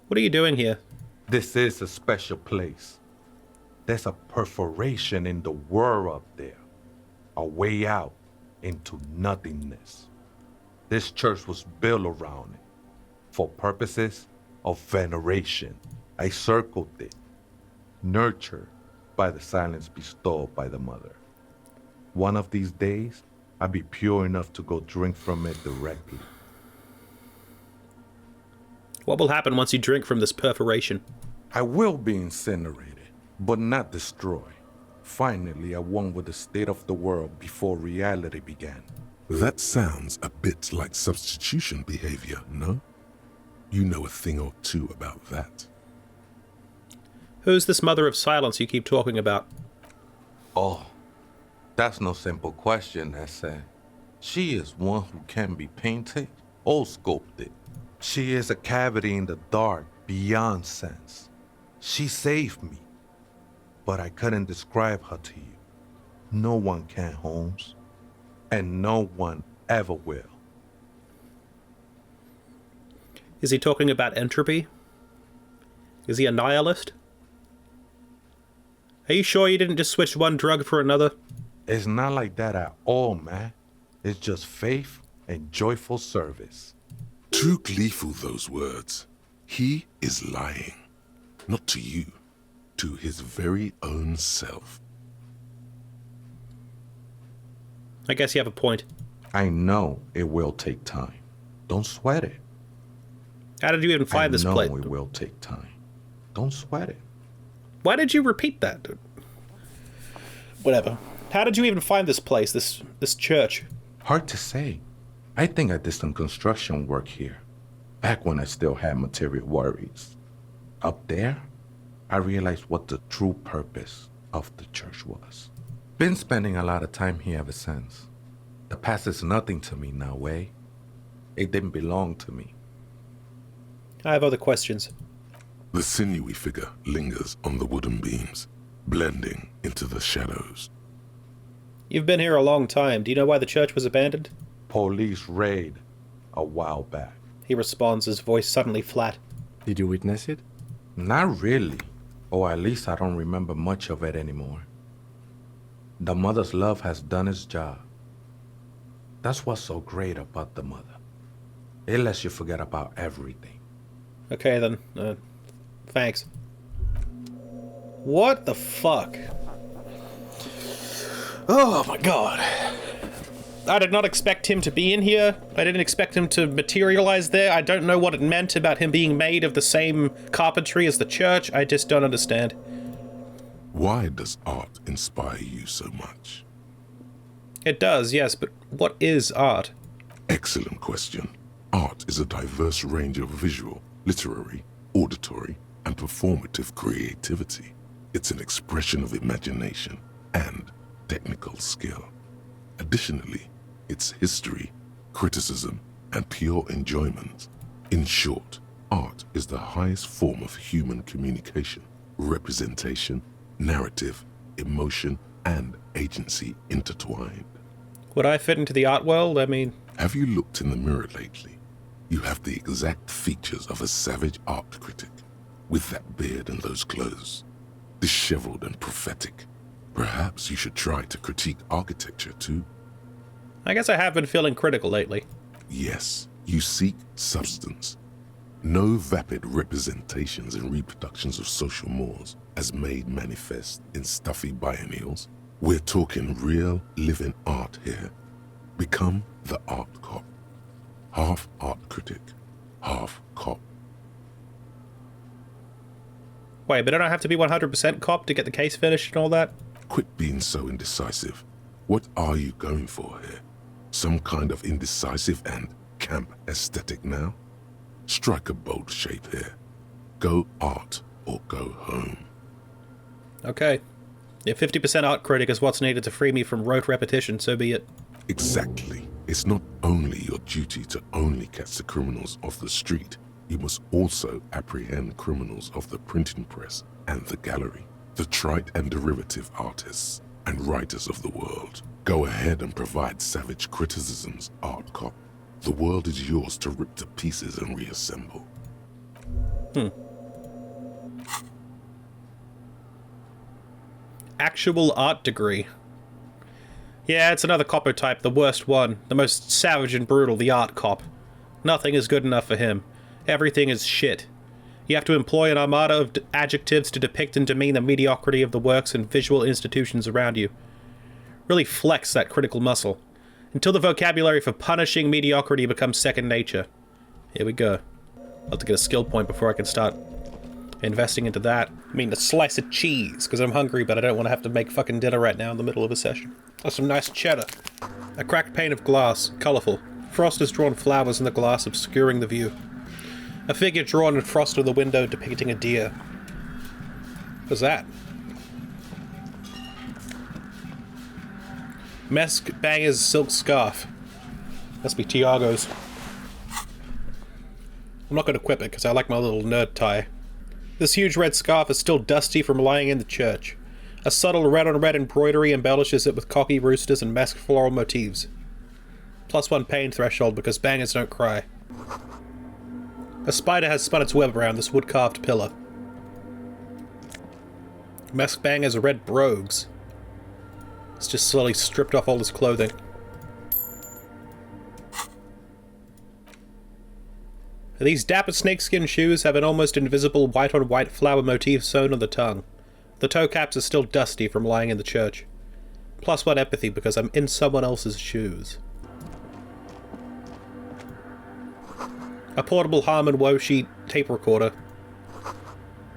What are you doing here? This is a special place. There's a perforation in the world up there. A way out into nothingness. This church was built around it. For purposes of veneration. I circled it. Nurtured by the silence bestowed by the mother. One of these days, I'll be pure enough to go drink from it directly. What will happen once you drink from this perforation? I will be incinerated, but not destroyed. Finally, I won with the state of the world before reality began. That sounds a bit like substitution behavior, no? You know a thing or two about that. Who's this mother of silence you keep talking about? Oh, that's no simple question, Essa. She is one who can be painted or sculpted. She is a cavity in the dark beyond sense. She saved me, but I couldn't describe her to you. No one can, Holmes, and no one ever will. Is he talking about entropy? Is he a nihilist? Are you sure you didn't just switch one drug for another? It's not like that at all, man. It's just faith and joyful service. Too gleeful, those words. He is lying. Not to you, to his very own self. I guess you have a point. I know it will take time. Don't sweat it. How did you even find this place? I know it will take time. Don't sweat it. Why did you repeat that, dude? Whatever. How did you even find this place, this church? Hard to say. I think I did some construction work here, back when I still had material worries. Up there, I realized what the true purpose of the church was. Been spending a lot of time here ever since. The past is nothing to me now, eh? It didn't belong to me. I have other questions. The sinewy figure lingers on the wooden beams, blending into the shadows. You've been here a long time. Do you know why the church was abandoned? Police raid a while back. He responds, his voice suddenly flat. Did you witness it? Not really. Or at least I don't remember much of it anymore. The mother's love has done its job. That's what's so great about the mother. It lets you forget about everything. Okay then, thanks. What the fuck? Oh my god. I did not expect him to be in here. I didn't expect him to materialize there. I don't know what it meant about him being made of the same carpentry as the church. I just don't understand. Why does art inspire you so much? It does, yes, but what is art? Excellent question. Art is a diverse range of visual, literary, auditory, and performative creativity. It's an expression of imagination and technical skill. Additionally, it's history, criticism, and pure enjoyment. In short, art is the highest form of human communication, representation, narrative, emotion, and agency intertwined. Would I fit into the art world? I mean... Have you looked in the mirror lately? You have the exact features of a savage art critic, with that beard and those clothes, disheveled and prophetic. Perhaps you should try to critique architecture too. I guess I have been feeling critical lately. Yes, you seek substance. No vapid representations and reproductions of social mores as made manifest in stuffy biennials. We're talking real, living art here. Become the art cop. Half art critic, half cop. Wait, but I don't have to be 100% cop to get the case finished and all that? Quit being so indecisive. What are you going for here? Some kind of indecisive and camp aesthetic now? Strike a bold shape here. Go art or go home. Okay. If 50% art critic is what's needed to free me from rote repetition, so be it. Exactly. It's not only your duty to only catch the criminals off the street, you must also apprehend criminals of the printing press and the gallery, the trite and derivative artists and writers of the world. Go ahead and provide savage criticisms, art cop. The world is yours to rip to pieces and reassemble. Actual art degree. Yeah, it's another copper type, the worst one. The most savage and brutal, the art cop. Nothing is good enough for him. Everything is shit. You have to employ an armada of adjectives to depict and demean the mediocrity of the works and visual institutions around you. Really flex that critical muscle. Until the vocabulary for punishing mediocrity becomes second nature. Here we go. I'll have to get a skill point before I can start investing into that. I mean, a slice of cheese, because I'm hungry, but I don't want to have to make fucking dinner right now in the middle of a session. That's some nice cheddar. A cracked pane of glass, colourful. Frost has drawn flowers in the glass, obscuring the view. A figure drawn in frost on the window depicting a deer. What's that? Mesk Banger's silk scarf. Must be Tiago's. I'm not going to equip it because I like my little nerd tie. This huge red scarf is still dusty from lying in the church. A subtle red-on-red embroidery embellishes it with cocky roosters and masked floral motifs. +1 pain threshold because bangers don't cry. A spider has spun its web around this wood-carved pillar. Mask Banger's red brogues. It's just slowly stripped off all his clothing. These dapper snakeskin shoes have an almost invisible white-on-white flower motif sewn on the tongue. The toe caps are still dusty from lying in the church. +1 empathy because I'm in someone else's shoes. A portable Harman Woshi tape recorder.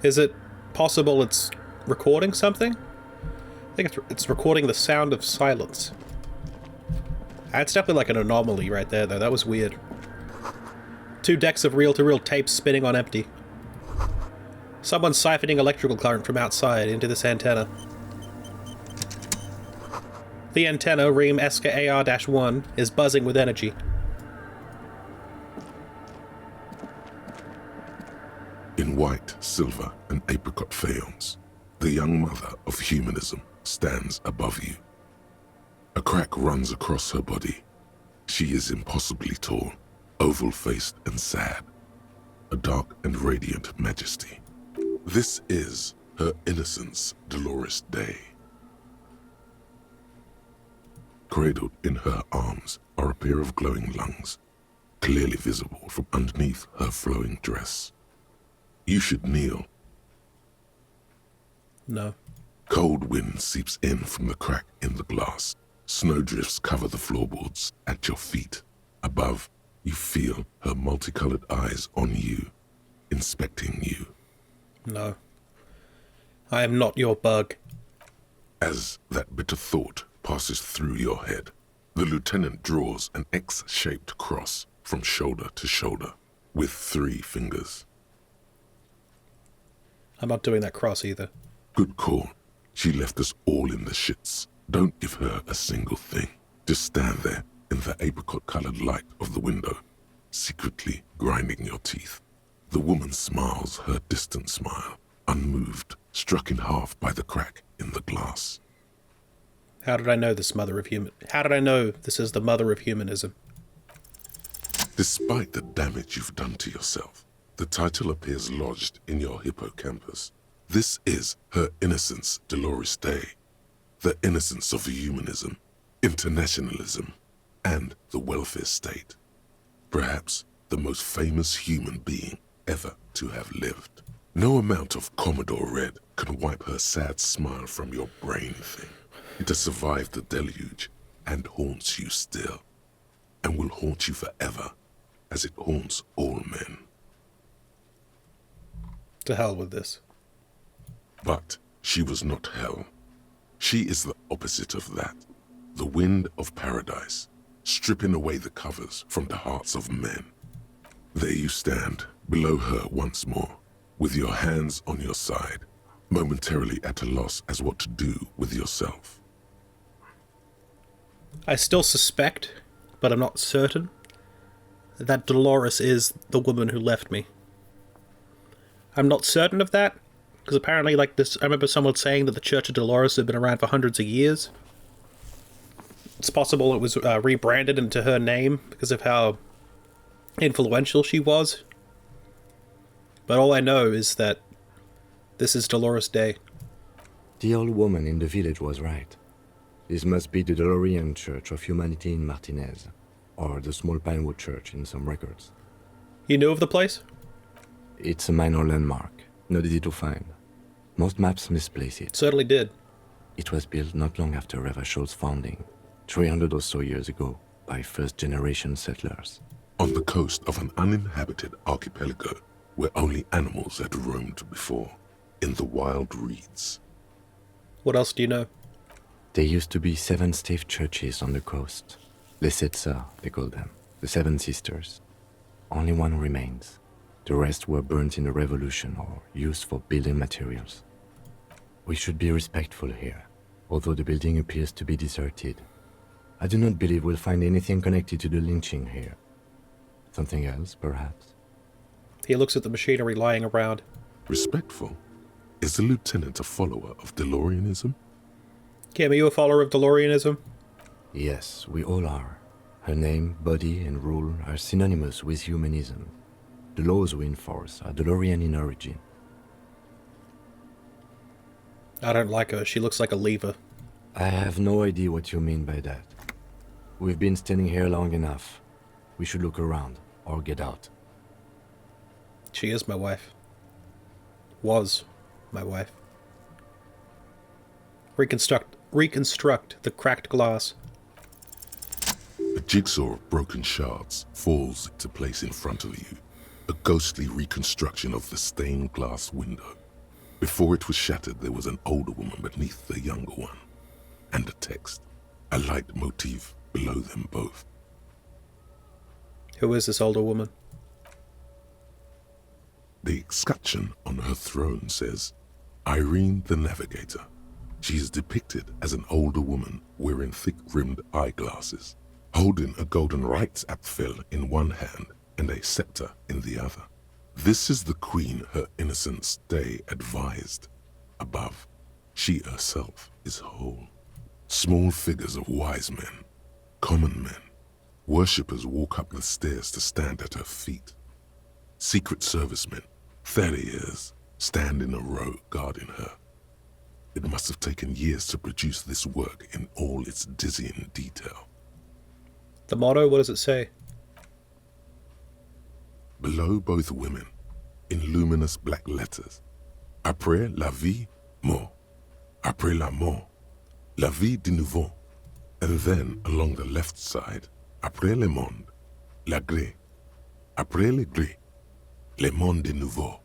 Is it possible it's recording something? I think it's recording the sound of silence. That's definitely like an anomaly right there, though. That was weird. 2 decks of reel-to-reel tapes spinning on empty. Someone's siphoning electrical current from outside into this antenna. The antenna, Ream Eska AR-1, is buzzing with energy. In white, silver, and apricot faience, the young mother of humanism stands above you. A crack runs across her body. She is impossibly tall, oval-faced and sad, a dark and radiant majesty. This is her innocence, Dolores Day. Cradled in her arms are a pair of glowing lungs, clearly visible from underneath her flowing dress. You should kneel. No. Cold wind seeps in from the crack in the glass. Snowdrifts cover the floorboards at your feet. Above, you feel her multicolored eyes on you, inspecting you. No. I am not your bug. As that bitter thought passes through your head, the lieutenant draws an X-shaped cross from shoulder to shoulder with 3 fingers. I'm not doing that cross either. Good call. She left us all in the shits. Don't give her a single thing. Just stand there in the apricot-colored light of the window, secretly grinding your teeth. The woman smiles her distant smile, unmoved, struck in half by the crack in the glass. How did I know this mother of human? How did I know this is the mother of humanism? Despite the damage you've done to yourself, the title appears lodged in your hippocampus. This is her innocence, Dolores Day. The innocence of humanism, internationalism, and the welfare state. Perhaps the most famous human being ever to have lived. No amount of Commodore Red can wipe her sad smile from your brain thing. It has survived the deluge and haunts you still, and will haunt you forever, as it haunts all men. To hell with this. But she was not hell. She is the opposite of that. The wind of paradise, stripping away the covers from the hearts of men. There you stand, below her once more, with your hands on your side, momentarily at a loss as what to do with yourself. I still suspect, but I'm not certain, that Dolores is the woman who left me. I'm not certain of that, because apparently, like this, I remember someone saying that the Church of Dolores had been around for hundreds of years. It's possible it was rebranded into her name because of how influential she was. But all I know is that this is Dolores Day. The old woman in the village was right. This must be the Delorean Church of Humanity in Martinez, or the Small Pinewood Church in some records. You knew of the place? It's a minor landmark, not easy to find. Most maps misplace it. Certainly did. It was built not long after Revachol's founding, 300 or so years ago, by first-generation settlers. On the coast of an uninhabited archipelago where only animals had roamed before, in the wild reeds. What else do you know? There used to be 7 stave churches on the coast. Les Sept Sœurs, they call them, the 7 sisters. Only one remains. The rest were burnt in the revolution or used for building materials. We should be respectful here, although the building appears to be deserted. I do not believe we'll find anything connected to the lynching here. Something else, perhaps? He looks at the machinery lying around. Respectful? Is the lieutenant a follower of DeLoreanism? Kim, are you a follower of DeLoreanism? Yes, we all are. Her name, body, and rule are synonymous with humanism. The laws we enforce are DeLorean in origin. I don't like her. She looks like a lever. I have no idea what you mean by that. We've been standing here long enough. We should look around, or get out. She is my wife. Was my wife. Reconstruct the cracked glass. A jigsaw of broken shards falls into place in front of you, a ghostly reconstruction of the stained glass window. Before it was shattered, there was an older woman beneath the younger one, and a text, a light motif below them both. Who is this older woman? The escutcheon on her throne says, Irene the Navigator. She is depicted as an older woman wearing thick-rimmed eyeglasses, holding a golden Reichsapfel in one hand and a scepter in the other. This is the queen her innocent stay advised. Above, she herself is whole. Small figures of wise men, common men, worshippers walk up the stairs to stand at her feet. Secret servicemen, 30 years, stand in a row guarding her. It must have taken years to produce this work in all its dizzying detail. The motto, what does it say? Below both women, in luminous black letters, Après la vie, mort. Après la mort, la vie de nouveau. And then, along the left side, Après le monde, la gré. Après le gré, le monde de nouveau.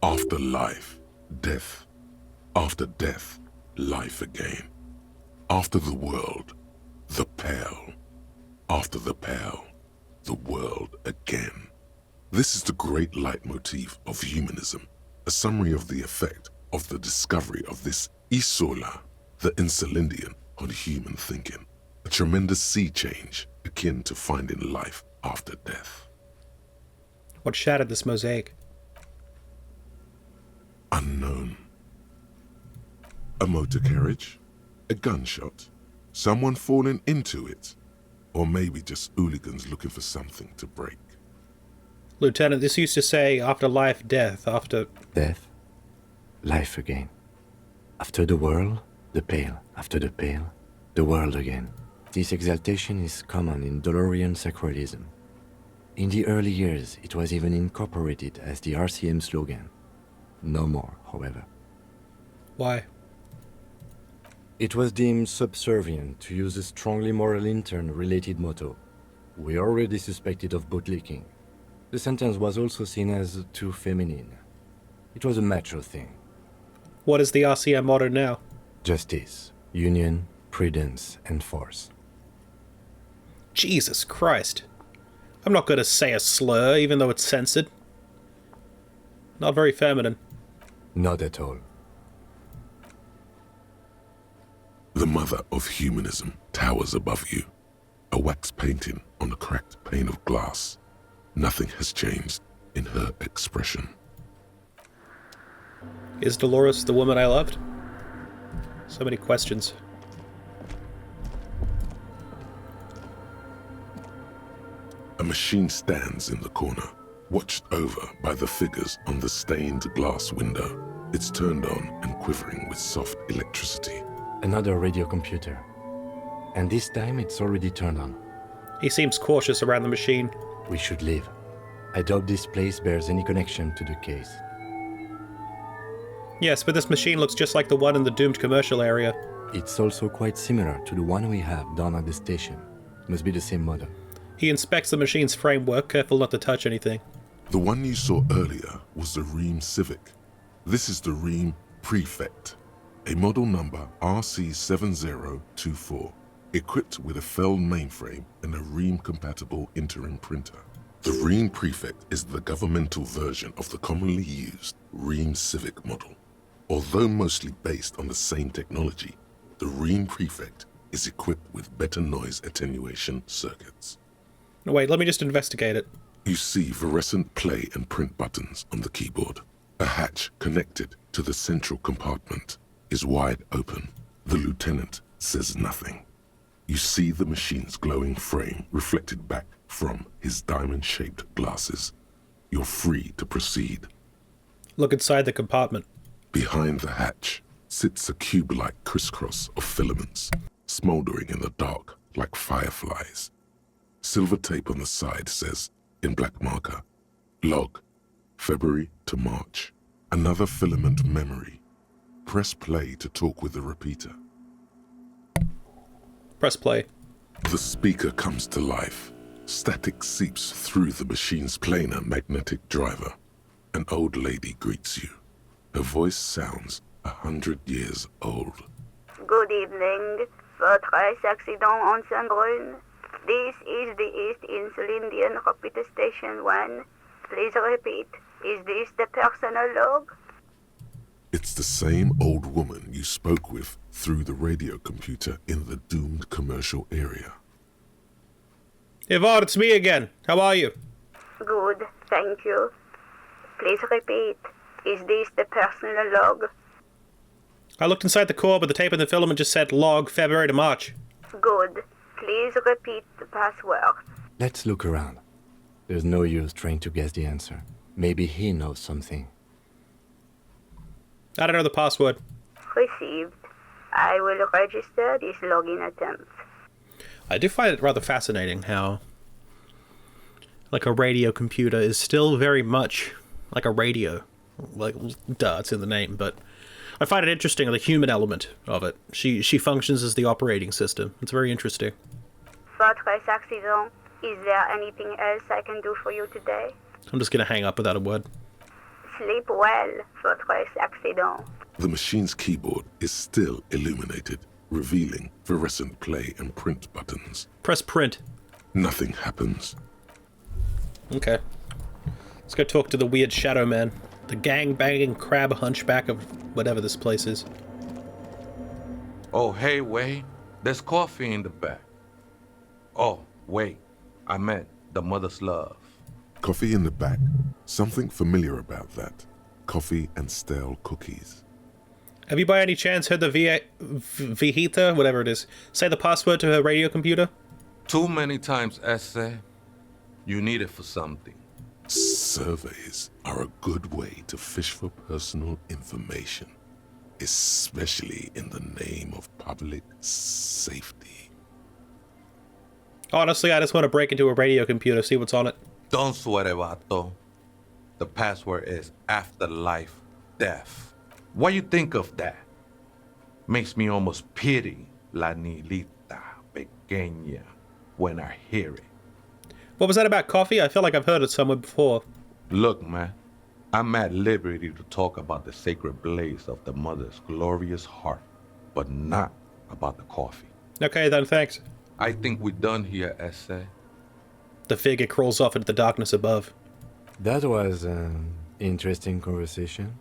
After life, death. After death, life again. After the world, the pale. After the pale, the world again. This is the great leitmotif of humanism, a summary of the effect of the discovery of this isola, the Insulindian, on human thinking. A tremendous sea change akin to finding life after death. What shattered this mosaic? Unknown. A motor carriage? A gunshot? Someone falling into it? Or maybe just hooligans looking for something to break. Lieutenant, this used to say after life, death, after... Death, life again. After the world, the pale. After the pale, the world again. This exaltation is common in DeLorean sacralism. In the early years, it was even incorporated as the RCM slogan. No more, however. Why? It was deemed subservient to use a strongly moral intern-related motto. We already suspected of bootlicking. The sentence was also seen as too feminine. It was a macho thing. What is the RCM motto now? Justice, union, prudence, and force. Jesus Christ. I'm not going to say a slur, even though it's censored. Not very feminine. Not at all. The mother of humanism towers above you, a wax painting on a cracked pane of glass. Nothing has changed in her expression. Is Dolores the woman I loved? So many questions. A machine stands in the corner, watched over by the figures on the stained glass window. It's turned on and quivering with soft electricity. Another radio computer. And this time it's already turned on. He seems cautious around the machine. We should leave. I doubt this place bears any connection to the case. Yes, but this machine looks just like the one in the doomed commercial area. It's also quite similar to the one we have down at the station. Must be the same model. He inspects the machine's framework, careful not to touch anything. The one you saw earlier was the Ream Civic. This is the Ream Prefect, a model number RC7024, equipped with a Feld mainframe and a Ream-compatible interim printer. The Ream Prefect is the governmental version of the commonly used Ream Civic model. Although mostly based on the same technology, the Ream Prefect is equipped with better noise attenuation circuits. Wait, let me just investigate it. You see fluorescent play and print buttons on the keyboard. A hatch connected to the central compartment is wide open. The lieutenant says nothing. You see the machine's glowing frame reflected back from his diamond-shaped glasses. You're free to proceed. Look inside the compartment. Behind the hatch sits a cube-like crisscross of filaments, smoldering in the dark like fireflies. Silver tape on the side says, in black marker, log, February to March. Another filament memory. Press play to talk with the repeater. Press play. The speaker comes to life. Static seeps through the machine's planar magnetic driver. An old lady greets you. Her voice sounds 100 years old. Good evening. Votre accident on Saint-Brun. This is the East Insulindian Repeater Station 1. Please repeat. Is this the personal log? It's the same old woman you spoke with through the radio computer in the doomed commercial area. Yvonne, it's me again. How are you? Good, thank you. Please repeat. Is this the personal log? I looked inside the core, but the tape and the filament just said log February to March. Good. Please repeat the password. Let's look around. There's no use trying to guess the answer. Maybe he knows something. I don't know the password. Received. I will register this login attempt. I do find it rather fascinating how, like, a radio computer is still very much like a radio. Like, duh, it's in the name, but I find it interesting, the human element of it. She functions as the operating system. It's very interesting. Votre accident. Is there anything else I can do for you today? I'm just going to hang up without a word. Sleep well, votre accident. The machine's keyboard is still illuminated, revealing fluorescent play and print buttons. Press print. Nothing happens. Okay. Let's go talk to the weird shadow man. The gang-banging crab hunchback of whatever this place is. Oh, hey, wait. There's coffee in the back. Oh, wait. I meant the mother's love. Coffee in the back. Something familiar about that. Coffee and stale cookies. Have you by any chance heard the Vihita, whatever it is, say the password to her radio computer? Too many times, essay. You need it for something. Surveys are a good way to fish for personal information, especially in the name of public safety. Honestly, I just want to break into a radio computer, see what's on it. Don't sweat it, vato. The password is afterlife death. What you think of that? Makes me almost pity La Nilita Pequeña when I hear it. What was that about coffee? I feel like I've heard it somewhere before. Look, man, I'm at liberty to talk about the sacred blaze of the mother's glorious heart, but not about the coffee. Okay, then, thanks. I think we're done here, essay. The figure crawls off into the darkness above. That was an interesting conversation.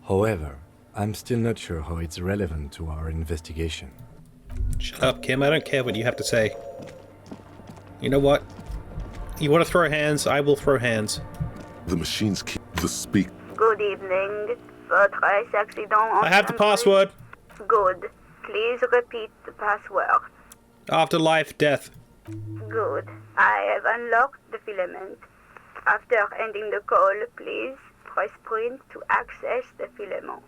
However, I'm still not sure how it's relevant to our investigation. Shut up, Kim. I don't care what you have to say. You know what? You want to throw hands? I will throw hands. The machines keep the speak. Good evening. Votre accident on I have the password. Good. Please repeat the password. Afterlife, death. Good. I have unlocked the filament. After ending the call, please press print to access the filament.